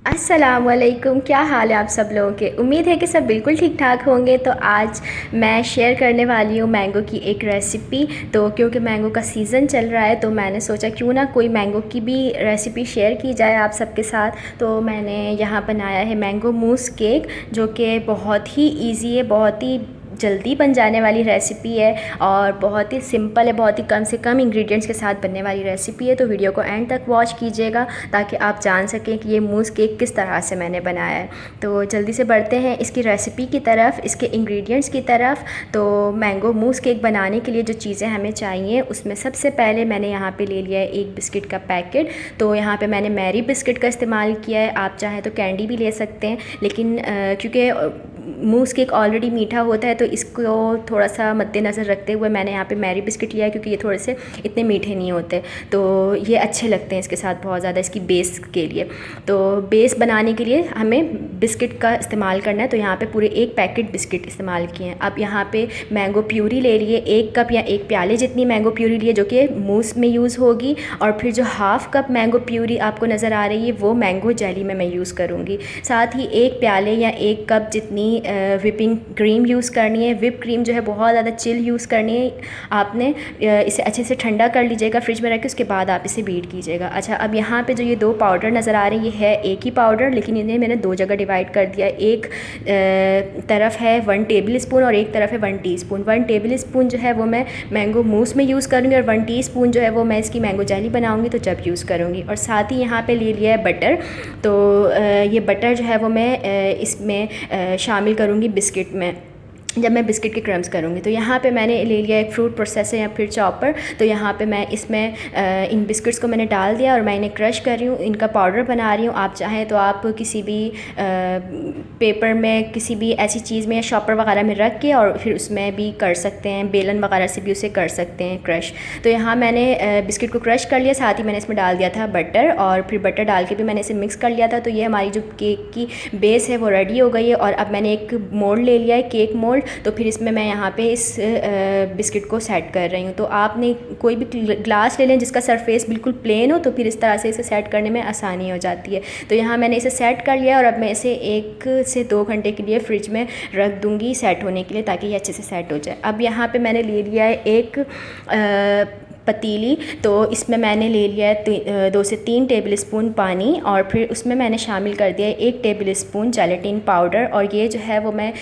अस्सलामुअलैकुम, क्या हाल है आप सब लोगों के। उम्मीद है कि सब बिल्कुल ठीक ठाक होंगे। तो आज मैं शेयर करने वाली हूँ मैंगो की एक रेसिपी। तो क्योंकि मैंगो का सीज़न चल रहा है तो मैंने सोचा क्यों ना कोई मैंगो की भी रेसिपी शेयर की जाए आप सबके साथ। तो मैंने यहाँ बनाया है मैंगो मूस केक, जो कि बहुत ही ईजी है, बहुत ही जल्दी बन जाने वाली रेसिपी है और बहुत ही सिंपल है, बहुत ही कम से कम इंग्रेडिएंट्स के साथ बनने वाली रेसिपी है। तो वीडियो को एंड तक वॉच कीजिएगा ताकि आप जान सकें कि ये मूस केक किस तरह से मैंने बनाया है। तो जल्दी से बढ़ते हैं इसकी रेसिपी की तरफ, इसके इंग्रेडिएंट्स की तरफ। तो मैंगो मूस केक बनाने के लिए जो चीज़ें हमें चाहिए उसमें सबसे पहले मैंने यहाँ पे ले लिया है एक बिस्किट का पैकेट। तो यहाँ पे मैंने मैरी बिस्किट का इस्तेमाल किया है, आप चाहें तो कैंडी भी ले सकते हैं, लेकिन क्योंकि मूस केक ऑलरेडी मीठा होता है तो इसको थोड़ा सा मद्देनज़र रखते हुए मैंने यहाँ पे मैरी बिस्किट लिया है, क्योंकि ये थोड़े से इतने मीठे नहीं होते तो ये अच्छे लगते हैं इसके साथ बहुत ज़्यादा, इसकी बेस के लिए। तो बेस बनाने के लिए हमें बिस्किट का इस्तेमाल करना है। तो यहाँ पे पूरे एक पैकेट बिस्किट इस्तेमाल किए हैं। अब यहाँ पे मैंगो प्यूरी ले लिए, एक कप या एक प्याले जितनी मैंगो प्यूरी लिए, जो कि मूस में यूज़ होगी। और फिर जो हाफ़ कप मैंगो प्यूरी आपको नज़र आ रही है वो मैंगो जेली में मैं यूज़ करूँगी। साथ ही एक प्याले या एक कप जितनी विपिंग क्रीम यूज़ करनी है। विप क्रीम जो है बहुत ज़्यादा चिल यूज़ करनी है आपने। इसे अच्छे से ठंडा कर लीजिएगा फ्रिज में रख के, उसके बाद आप इसे बीट कीजिएगा। अच्छा, अब यहाँ पे जो ये दो पाउडर नज़र आ रही है एक ही पाउडर, लेकिन इन्हें मैंने दो जगह डिवाइड कर दिया। एक तरफ है 1 टेबल स्पून और एक तरफ है 1 टीस्पून। 1 टेबल स्पून जो है वो मैं मैंगो मूस में यूज़ करूँगी और 1 टीस्पून जो है वो मैं इसकी मैंगो जेली बनाऊँगी तो जब यूज़ करूँगी। और साथ ही यहाँ पे ले लिया है बटर। तो ये बटर जो है वो मैं इसमें शामिल करूँगी बिस्किट में, जब मैं बिस्किट के क्रम्स करूँगी। तो यहाँ पे मैंने ले लिया एक फ्रूट प्रोसेसर या फिर चॉपर। तो यहाँ पे मैं इसमें इन बिस्किट्स को मैंने डाल दिया और मैं इन्हें क्रश कर रही हूँ, इनका पाउडर बना रही हूँ। आप चाहें तो आप किसी भी पेपर में, किसी भी ऐसी चीज़ में या शॉपर वगैरह में रख के और फिर उसमें भी कर सकते हैं, बेलन वगैरह से भी उसे कर सकते हैं क्रश। तो यहाँ मैंने बिस्किट को क्रश कर लिया, साथ ही मैंने इसमें डाल दिया था बटर और फिर बटर डाल के भी मैंने इसे मिक्स कर लिया था। तो ये हमारी जो केक की बेस है वो रेडी हो गई है। और अब मैंने एक मोल्ड ले लिया है, केक मोल्ड। तो फिर इसमें मैं यहाँ पे इस बिस्किट को सेट कर रही हूँ। तो आपने कोई भी ग्लास ले लें जिसका सरफेस बिल्कुल प्लेन हो, तो फिर इस तरह से इसे सेट करने में आसानी हो जाती है। तो यहाँ मैंने इसे सेट कर लिया और अब मैं इसे 1 से 2 घंटे के लिए फ्रिज में रख दूँगी सेट होने के लिए, ताकि ये अच्छे से सेट हो जाए। अब यहाँ पर मैंने ले लिया है एक पतीली। तो इसमें मैंने ले लिया है 2 से 3 टेबल स्पून पानी और फिर उसमें मैंने शामिल कर दिया है 1 टेबल स्पून जेलेटिन पाउडर। और ये जो है वो मैं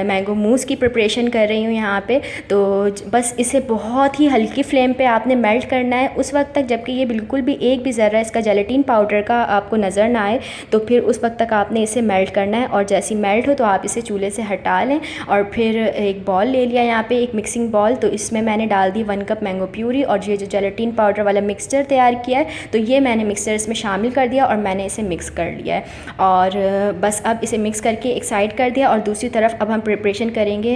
मैंगो मूस की प्रिपरेशन कर रही हूँ यहाँ पे। तो बस इसे बहुत ही हल्की फ्लेम पे आपने मेल्ट करना है उस वक्त तक जबकि ये बिल्कुल भी एक भी ज़रा इसका जेलेटिन पाउडर का आपको नज़र ना आए। तो फिर उस वक्त तक आपने इसे मेल्ट करना है और जैसे मेल्ट हो तो आप इसे चूल्हे से हटा लें। और फिर एक बॉल ले लिया यहाँ पे, एक मिक्सिंग बॉल। तो इसमें मैंने डाल दी 1 कप मैंगो प्यूरी और ये जो जेलेटिन पाउडर वाला मिक्सचर तैयार किया है तो ये मैंने मिक्सचर इसमें शामिल कर दिया और मैंने इसे मिक्स कर लिया है। और बस अब इसे मिक्स करके एक साइड कर दिया और दूसरी तरफ अब हम प्रिपरेशन करेंगे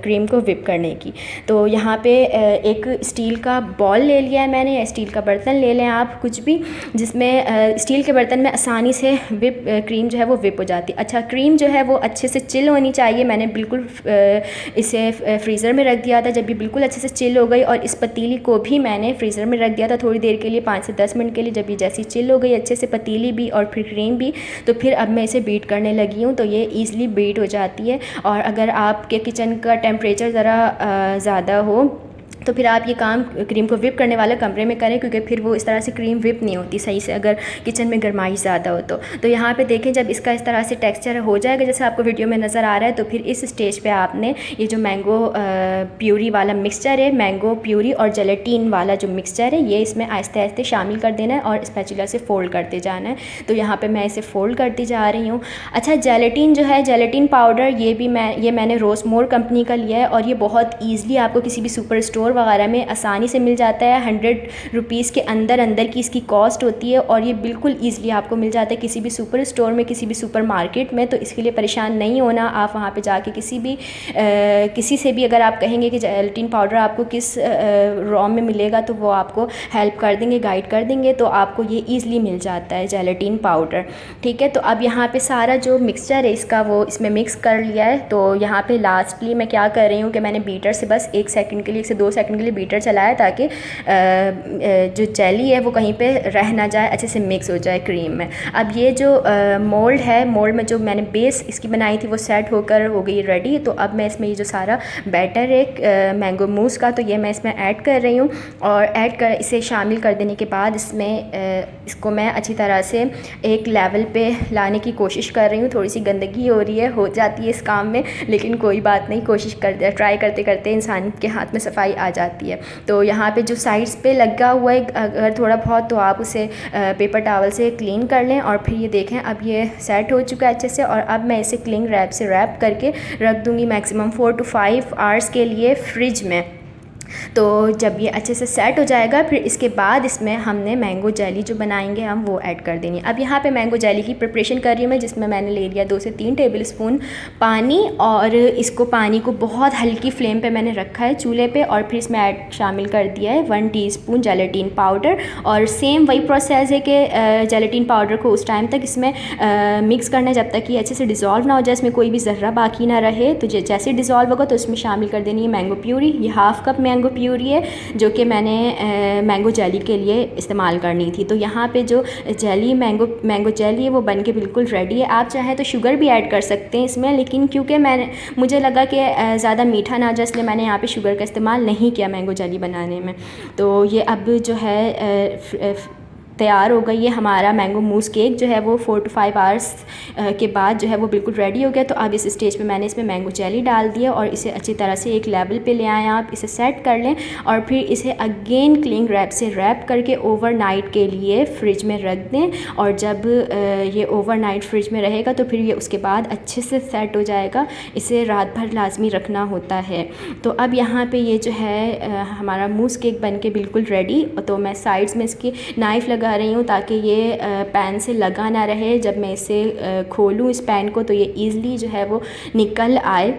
क्रीम को विप करने की। तो यहाँ पे एक स्टील का बॉल ले लिया है मैंने, या स्टील का बर्तन ले लें आप कुछ भी, जिसमें स्टील के बर्तन में आसानी से क्रीम जो है वो विप हो जाती है। अच्छा, क्रीम जो है वो अच्छे से चिल होनी चाहिए। मैंने बिल्कुल इसे फ्रीज़र में रख दिया था, जब भी बिल्कुल अच्छे से चिल हो गई। और इस पतीली को भी मैंने फ्रीज़र में रख दिया था थोड़ी देर के लिए, 5 से 10 मिनट के लिए। जब ये जैसी चिल हो गई अच्छे से पतीली भी और फिर क्रीम भी, तो फिर अब मैं इसे बीट करने लगी हूँ। तो ये ईज़िली बीट हो जाती है। और अगर आपके किचन का टेम्परेचर ज़रा ज़्यादा हो तो फिर आप ये काम क्रीम को विप करने वाले कमरे में करें, क्योंकि फिर वो इस तरह से क्रीम विप नहीं होती सही से अगर किचन में गर्माइश ज़्यादा हो तो यहाँ पे देखें जब इसका इस तरह से टेक्सचर हो जाएगा जैसे आपको वीडियो में नज़र आ रहा है, तो फिर इस स्टेज पे आपने ये जो मैंगो प्यूरी वाला मिक्सचर है, मैंगो प्यूरी और जेलेटिन वाला जो मिक्सचर है, ये इसमें आहिस्ते आहिस्ते शामिल कर देना है और स्पैचुला से फ़ोल्ड करते जाना है। तो यहाँ पर मैं इसे फ़ोल्ड करती जा रही हूँ। अच्छा, जेलेटिन जो है, जेलेटिन पाउडर, ये मैंने रोसमोर कंपनी का लिया है और ये बहुत ईज़िली आपको किसी भी सुपर स्टोर वगैरह में आसानी से मिल जाता है। 100 रुपीज़ के अंदर की इसकी कॉस्ट होती है और ये बिल्कुल ईज़िली आपको मिल जाता है किसी भी सुपर स्टोर में, किसी भी सुपर मार्केट में। तो इसके लिए परेशान नहीं होना, आप वहाँ पे जाके किसी से भी अगर आप कहेंगे कि जेलेटिन पाउडर आपको किस रॉ में मिलेगा तो वो आपको हेल्प कर देंगे, गाइड कर देंगे। तो आपको ये ईज़िली मिल जाता है जेलेटिन पाउडर। ठीक है, तो अब यहाँ पे सारा जो मिक्सचर है इसका वो इसमें मिक्स कर लिया है। तो यहाँ पे लास्टली मैं क्या कर रही हूँ कि मैंने बीटर से बस 1 सेकंड के लिए, 1 से 2 सेकंड के लिए बीटर चलाया ताकि जो जेली है वो कहीं पे रह ना जाए, अच्छे से मिक्स हो जाए क्रीम में। अब ये जो मोल्ड है, मोल्ड में जो मैंने बेस इसकी बनाई थी वो सेट होकर हो गई रेडी। तो अब मैं इसमें ये जो सारा बैटर है मैंगो मूस का, तो ये मैं इसमें ऐड कर रही हूँ और ऐड कर इसे शामिल कर देने के बाद इसमें इसको मैं अच्छी तरह से एक लेवल पे लाने की कोशिश कर रही हूँ। थोड़ी सी गंदगी हो रही है, हो जाती है इस काम में, लेकिन कोई बात नहीं, कोशिश कर ट्राई करते करते इंसान के हाथ में सफाई आ जाती है। तो यहाँ पे जो साइड्स पे लगा हुआ है अगर थोड़ा बहुत, तो आप उसे पेपर टॉवल से क्लीन कर लें। और फिर ये देखें अब ये सेट हो चुका है अच्छे से। और अब मैं इसे क्लिंग रैप से रैप करके रख दूँगी मैक्सिमम 4 to 5 आवर्स के लिए फ्रिज में। तो जब ये अच्छे से सेट हो जाएगा फिर इसके बाद इसमें हमने मैंगो जेली जो बनाएंगे हम वो ऐड कर देनी है। अब यहाँ पे मैंगो जेली की प्रिपरेशन कर रही हूँ मैं, जिसमें मैंने ले लिया 2 से 3 टेबल स्पून पानी और इसको पानी को बहुत हल्की फ्लेम पे मैंने रखा है चूल्हे पे। और फिर इसमें ऐड शामिल कर दिया है 1 टीस्पून जेलेटिन पाउडर। और सेम वही प्रोसेस है कि जेलेटिन पाउडर को उस टाइम तक इसमें मिक्स करना है जब तक कि अच्छे से डिज़ोल्व ना हो जाए, इसमें कोई भी ज़र्रा बाकी ना रहे। तो जैसे डिज़ोल्व होगा तो इसमें शामिल कर देनी है मैंगो प्यूरी। ये हाफ़ कप मैंगो प्यूरी है जो कि मैंने मैंगो जेली के लिए इस्तेमाल करनी थी। तो यहाँ पे जो जेली मैंगो जेली है वो बन के बिल्कुल रेडी है। आप चाहें तो शुगर भी ऐड कर सकते हैं इसमें, लेकिन क्योंकि मुझे लगा कि ज़्यादा मीठा ना जाए इसलिए मैंने यहाँ पे शुगर का इस्तेमाल नहीं किया मैंगो जेली बनाने में। तो ये अब जो है तैयार हो गई है हमारा मैंगो मूस केक जो है वो 4 to 5 आवर्स के बाद जो है वो बिल्कुल रेडी हो गया। तो अब इस स्टेज पे मैंने इसमें मैंगो जेली डाल दिया और इसे अच्छी तरह से एक लेवल पे ले आएँ, आप इसे सेट कर लें और फिर इसे अगेन क्लिंग रैप से रैप करके ओवरनाइट के लिए फ़्रिज में रख दें। और जब ये ओवरनाइट फ्रिज में रहेगा तो फिर ये उसके बाद अच्छे से सेट हो जाएगा। इसे रात भर लाजमी रखना होता है। तो अब यहाँ पर ये जो है हमारा मूस केक बन के बिल्कुल रेडी। तो मैं साइड्स में इसकी नाइफ़ लगा रही हूँ ताकि ये पैन से लगा ना रहे। जब मैं इसे खोलूँ इस पैन को तो ये ईज़िली जो है वो निकल आए,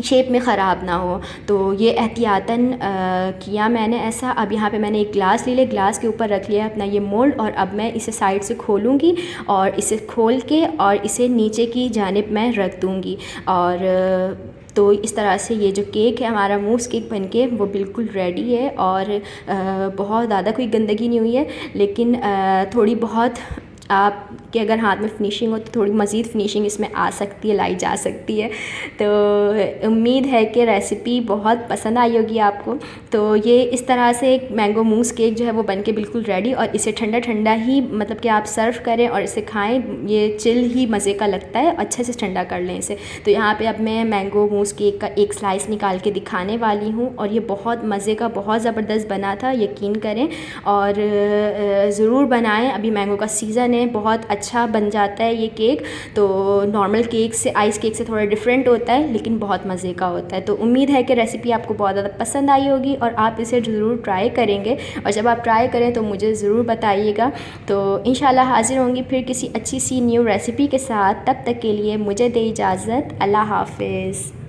शेप में ख़राब ना हो। तो ये एहतियातन किया मैंने ऐसा। अब यहाँ पे मैंने एक ग्लास ले लिया, ग्लास के ऊपर रख लिया अपना ये मोल्ड और अब मैं इसे साइड से खोलूँगी और इसे खोल के और इसे नीचे की जानिब मैं रख दूँगी। और तो इस तरह से ये जो केक है हमारा मूस केक बनके वो बिल्कुल रेडी है। और बहुत ज़्यादा कोई गंदगी नहीं हुई है, लेकिन थोड़ी बहुत आपके अगर हाथ में फिनिशिंग हो तो थोड़ी मज़ीद फिनिशिंग इसमें आ सकती है, लाई जा सकती है। तो उम्मीद है कि रेसिपी बहुत पसंद आई होगी आपको। तो ये इस तरह से एक मैंगो मूस केक जो है वो बनके बिल्कुल रेडी। और इसे ठंडा ठंडा ही मतलब कि आप सर्व करें और इसे खाएं, ये चिल ही मज़े का लगता है, अच्छे से ठंडा कर लें इसे। तो यहाँ पे अब मैं मैंगो मूस केक का एक स्लाइस निकाल के दिखाने वाली हूँ और ये बहुत मज़े का, बहुत ज़बरदस्त बना था, यकीन करें और ज़रूर बनाएँ। अभी मैंगो का सीज़न है, बहुत अच्छा बन जाता है ये केक। तो नॉर्मल केक से, आइस केक से थोड़ा डिफरेंट होता है लेकिन बहुत मज़े का होता है। तो उम्मीद है कि रेसिपी आपको बहुत ज़्यादा पसंद आई होगी और आप इसे ज़रूर ट्राई करेंगे। और जब आप ट्राई करें तो मुझे ज़रूर बताइएगा। तो इंशाल्लाह हाज़िर होंगी फिर किसी अच्छी सी न्यू रेसिपी के साथ। तब तक के लिए मुझे दे इजाज़त। अल्लाह हाफ़िज़।